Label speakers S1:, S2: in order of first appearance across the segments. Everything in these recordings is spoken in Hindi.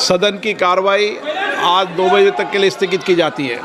S1: सदन की कार्रवाई आज 2 बजे तक के लिए स्थगित की जाती है।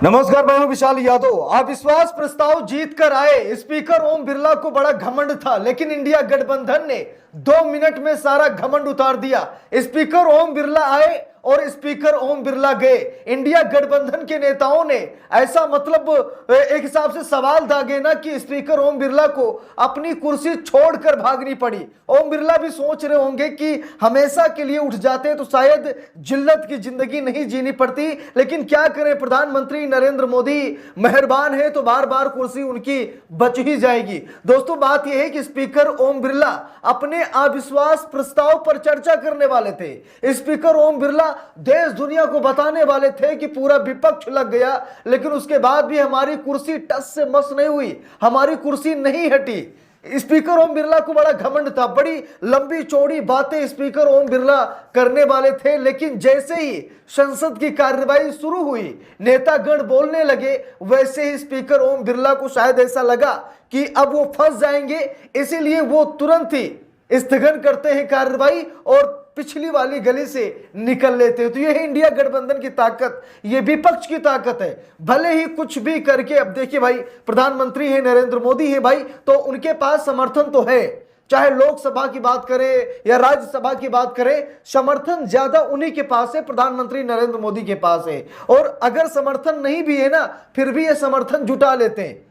S2: नमस्कार, मैं हूं विशाल यादव। अविश्वास प्रस्ताव जीत कर आए स्पीकर ओम बिरला को बड़ा घमंड था, लेकिन इंडिया गठबंधन ने 2 मिनट में सारा घमंड उतार दिया। स्पीकर ओम बिरला आए और स्पीकर ओम बिरला गए। इंडिया गठबंधन के नेताओं ने ऐसा मतलब एक हिसाब से सवाल दागे ना कि स्पीकर ओम बिरला को अपनी कुर्सी छोड़कर भागनी पड़ी। ओम बिरला भी सोच रहे होंगे कि हमेशा के लिए उठ जाते तो शायद जिल्लत की जिंदगी नहीं जीनी पड़ती, लेकिन क्या करें, प्रधानमंत्री नरेंद्र मोदी मेहरबान है तो बार बार कुर्सी उनकी बच ही जाएगी। दोस्तों, बात यह है कि स्पीकर ओम बिरला अपने अविश्वास प्रस्ताव पर चर्चा करने वाले थे। स्पीकर ओम बिरला देश दुनिया को बताने वाले थे कि पूरा विपक्ष लग गया, लेकिन उसके बाद भी हमारी कुर्सी टस से मस नहीं हुई, हमारी कुर्सी नहीं हटी। स्पीकर ओम बिरला को बड़ा घमंड था, बड़ी लंबी चौड़ी बातें स्पीकर ओम बिरला करने वाले थे, लेकिन जैसे ही संसद की कार्यवाही शुरू हुई, नेतागण बोलने लगे, वैसे ही स्पीकर ओम बिरला को शायद ऐसा लगा कि अब वो फंस जाएंगे, इसीलिए वो तुरंत ही स्थगन करते हैं कार्यवाही और पिछली वाली गली से निकल लेते हैं। तो यह है इंडिया गठबंधन की ताकत, ये विपक्ष की ताकत है। भले ही कुछ भी करके, अब देखिए भाई, प्रधानमंत्री है नरेंद्र मोदी है भाई, तो उनके पास समर्थन तो है। चाहे लोकसभा की बात करें या राज्यसभा की बात करें, समर्थन ज्यादा उन्हीं के पास है, प्रधानमंत्री नरेंद्र मोदी के पास है। और अगर समर्थन नहीं भी है ना, फिर भी ये समर्थन जुटा लेते हैं।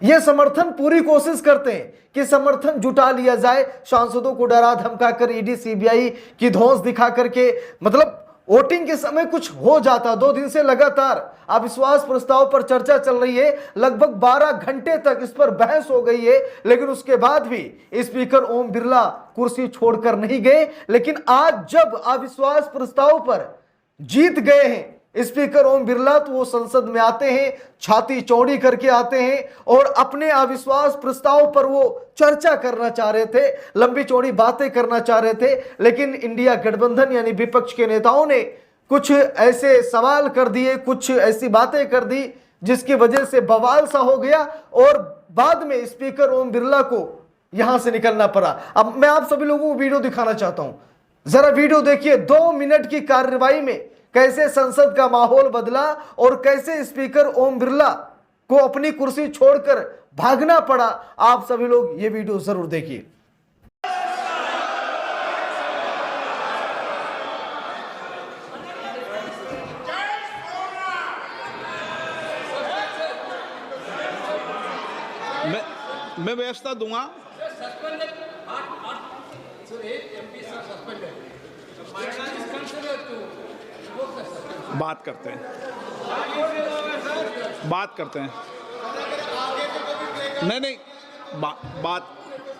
S2: ये समर्थन पूरी कोशिश करते हैं कि समर्थन जुटा लिया जाए, सांसदों को डरा धमका कर, ईडी सीबीआई की धौंस दिखा करके, मतलब वोटिंग के समय कुछ हो जाता। 2 दिन से लगातार अविश्वास प्रस्ताव पर चर्चा चल रही है, लगभग 12 घंटे तक इस पर बहस हो गई है, लेकिन उसके बाद भी स्पीकर ओम बिरला कुर्सी छोड़कर नहीं गए। लेकिन आज जब अविश्वास प्रस्ताव पर जीत गए हैं स्पीकर ओम बिरला, तो वो संसद में आते हैं, छाती चौड़ी करके आते हैं और अपने अविश्वास प्रस्ताव पर वो चर्चा करना चाह रहे थे, लंबी चौड़ी बातें करना चाह रहे थे, लेकिन इंडिया गठबंधन यानी विपक्ष के नेताओं ने कुछ ऐसे सवाल कर दिए, कुछ ऐसी बातें कर दी जिसकी वजह से बवाल सा हो गया और बाद में स्पीकर ओम बिरला को यहां से निकलना पड़ा। अब मैं आप सभी लोगों को वीडियो दिखाना चाहता हूं, जरा वीडियो देखिए। 2 मिनट की कार्यवाही में कैसे संसद का माहौल बदला और कैसे स्पीकर ओम बिरला को अपनी कुर्सी छोड़कर भागना पड़ा। आप सभी लोग ये वीडियो जरूर देखिए।
S1: मैं व्यवस्था दूंगा। बात करते हैं बात करते हैं नहीं नहीं बात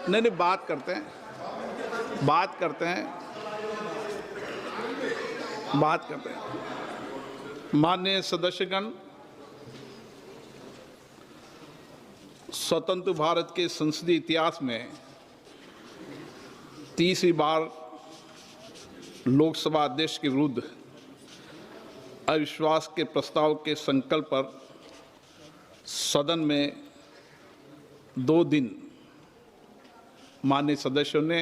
S1: नहीं नहीं बात करते हैं बात करते हैं बात करते हैं। माननीय सदस्यगण, स्वतंत्र भारत के संसदीय इतिहास में तीसरी बार लोकसभा अध्यक्ष के विरुद्ध अविश्वास के प्रस्ताव के संकल्प पर सदन में 2 दिन माननीय सदस्यों ने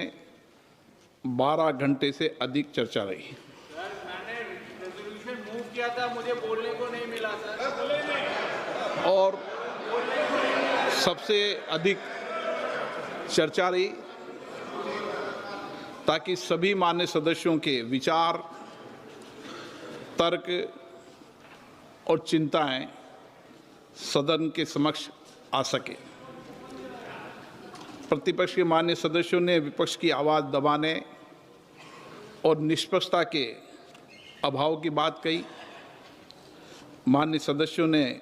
S1: 12 घंटे से अधिक चर्चा रही।
S3: मैंने रेजोल्यूशन मूव किया था, मुझे बोलने को नहीं मिला सर।
S1: और सबसे अधिक चर्चा रही ताकि सभी मान्य सदस्यों के विचार, तर्क और चिंताएं सदन के समक्ष आ सके। प्रतिपक्ष के मान्य सदस्यों ने विपक्ष की आवाज़ दबाने और निष्पक्षता के अभाव की बात कही। मान्य सदस्यों ने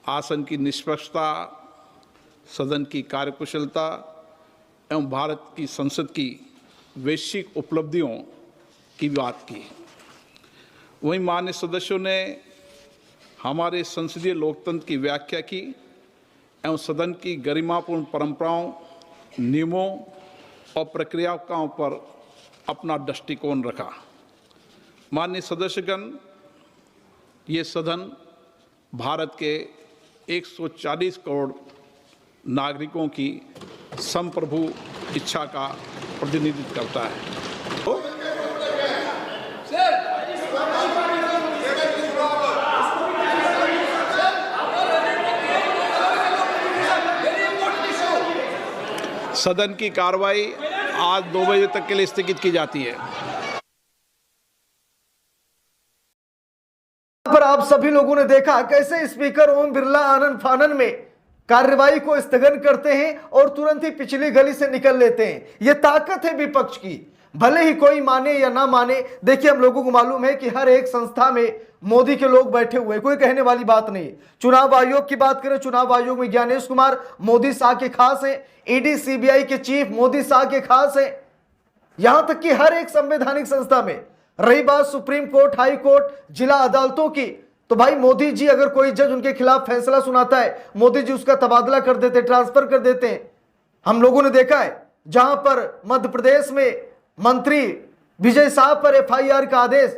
S1: आसन की निष्पक्षता, सदन की कार्यकुशलता एवं भारत की संसद की वैश्विक उपलब्धियों की बात की। वहीं मान्य सदस्यों ने हमारे संसदीय लोकतंत्र की व्याख्या की एवं सदन की गरिमापूर्ण परंपराओं, नियमों और प्रक्रियाओं पर अपना दृष्टिकोण रखा। माननीय सदस्यगण, ये सदन भारत के 140 करोड़ नागरिकों की संप्रभु इच्छा का प्रतिनिधित्व करता है। तो सदन की कार्रवाई आज 2 बजे तक के लिए स्थगित की जाती है।
S2: पर आप सभी लोगों ने देखा कैसे स्पीकर ओम बिरला आनन फानन में कार्यवाही को स्थगन करते हैं और तुरंत ही पिछली गली से निकल लेते हैं। यह ताकत है विपक्ष की, भले ही कोई माने या ना माने। देखिए, हम लोगों को मालूम है कि हर एक संस्था में मोदी के लोग बैठे हुए, कोई कहने वाली बात नहीं। चुनाव आयोग की बात करें, चुनाव आयोग में ज्ञानेश कुमार मोदी शाह के खास हैं, ईडी सीबीआई के चीफ मोदी शाह के खास हैं, यहां तक कि हर एक संवैधानिक संस्था में। रही बात सुप्रीम कोर्ट, हाई कोर्ट, जिला अदालतों की, तो भाई मोदी जी अगर कोई जज उनके खिलाफ फैसला सुनाता है, मोदी जी उसका तबादला कर देते, ट्रांसफर कर देते हैं। हम लोगों ने देखा है जहां पर मध्य प्रदेश में मंत्री विजय साहब पर एफआईआर का आदेश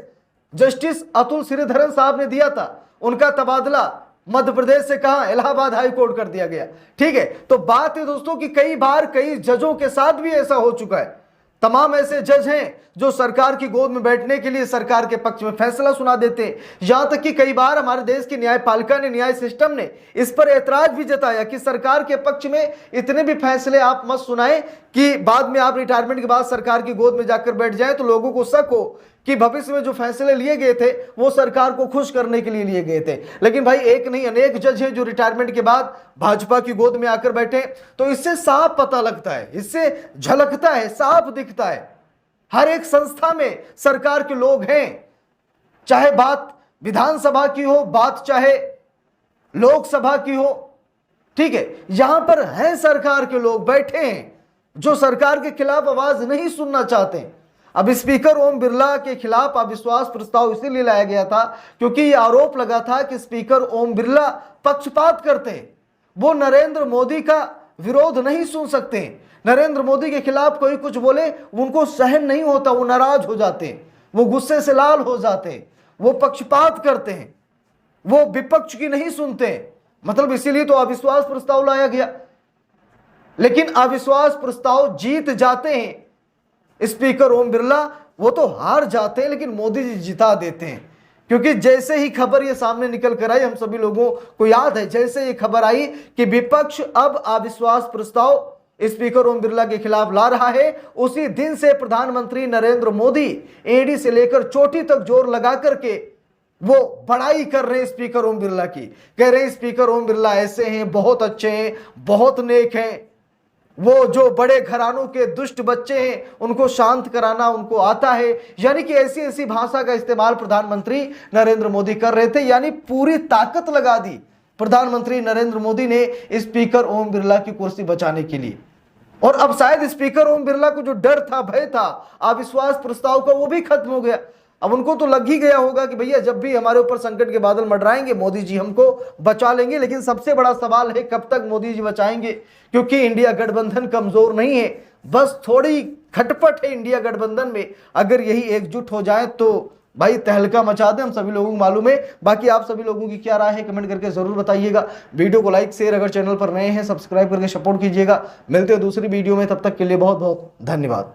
S2: जस्टिस अतुल श्रीधरन साहब ने दिया था, उनका तबादला मध्य प्रदेश से कहां, इलाहाबाद हाई कोर्ट कर दिया गया। ठीक है, तो बात है दोस्तों कि कई बार कई जजों के साथ भी ऐसा हो चुका है। तमाम ऐसे जज हैं जो सरकार की गोद में बैठने के लिए सरकार के पक्ष में फैसला सुना देते हैं। यहां तक कि कई बार हमारे देश की न्यायपालिका ने, न्याय सिस्टम ने इस पर ऐतराज भी जताया कि सरकार के पक्ष में इतने भी फैसले आप मत सुनाएं कि बाद में आप रिटायरमेंट के बाद सरकार की गोद में जाकर बैठ जाएं तो लोगों को शक हो कि भविष्य में जो फैसले लिए गए थे वो सरकार को खुश करने के लिए लिए गए थे। लेकिन भाई एक नहीं अनेक जज हैं जो रिटायरमेंट के बाद भाजपा की गोद में आकर बैठे। तो इससे साफ पता लगता है, इससे झलकता है, साफ दिखता है हर एक संस्था में सरकार के लोग हैं। चाहे बात विधानसभा की हो, बात चाहे लोकसभा की हो, ठीक है, यहां पर है सरकार के लोग बैठे हैं जो सरकार के खिलाफ आवाज नहीं सुनना चाहते। अब स्पीकर ओम बिरला के खिलाफ अविश्वास प्रस्ताव इसीलिए लाया गया था क्योंकि यह आरोप लगा था कि स्पीकर ओम बिरला पक्षपात करते हैं, वो नरेंद्र मोदी का विरोध नहीं सुन सकते। नरेंद्र मोदी के खिलाफ कोई कुछ बोले उनको सहन नहीं होता, वो नाराज हो जाते हैं, वो गुस्से से लाल हो जाते हैं, वो पक्षपात करते हैं, वो विपक्ष की नहीं सुनते। मतलब इसीलिए तो अविश्वास प्रस्ताव लाया गया। लेकिन अविश्वास प्रस्ताव जीत जाते हैं स्पीकर ओम बिरला, वो तो हार जाते हैं लेकिन मोदी जी जिता देते हैं। क्योंकि जैसे ही खबर ये सामने निकल कर आई, हम सभी लोगों को याद है, जैसे ये खबर आई कि विपक्ष अब अविश्वास प्रस्ताव स्पीकर ओम बिरला के खिलाफ ला रहा है, उसी दिन से प्रधानमंत्री नरेंद्र मोदी एडी से लेकर चोटी तक जोर लगा करके वो बड़ाई कर रहे हैं स्पीकर ओम बिरला की। कह रहे हैं स्पीकर ओम बिरला ऐसे हैं, बहुत अच्छे हैं, बहुत नेक हैं, वो जो बड़े घरानों के दुष्ट बच्चे हैं उनको शांत कराना उनको आता है। यानी कि ऐसी ऐसी भाषा का इस्तेमाल प्रधानमंत्री नरेंद्र मोदी कर रहे थे। यानी पूरी ताकत लगा दी प्रधानमंत्री नरेंद्र मोदी ने स्पीकर ओम बिरला की कुर्सी बचाने के लिए। और अब शायद स्पीकर ओम बिरला को जो डर था, भय था अविश्वास प्रस्ताव का, वो भी खत्म हो गया। अब उनको तो लग ही गया होगा कि भैया जब भी हमारे ऊपर संकट के बादल मंडराएंगे मोदी जी हमको बचा लेंगे। लेकिन सबसे बड़ा सवाल है कब तक मोदी जी बचाएंगे, क्योंकि इंडिया गठबंधन कमजोर नहीं है, बस थोड़ी खटपट है इंडिया गठबंधन में। अगर यही एकजुट हो जाए तो भाई तहलका मचा दे, हम सभी लोगों को मालूम है। बाकी आप सभी लोगों की क्या राय है कमेंट करके जरूर बताइएगा। वीडियो को लाइक शेयर, अगर चैनल पर नए हैं सब्सक्राइब करके सपोर्ट कीजिएगा। मिलते हैं दूसरी वीडियो में, तब तक के लिए बहुत बहुत धन्यवाद।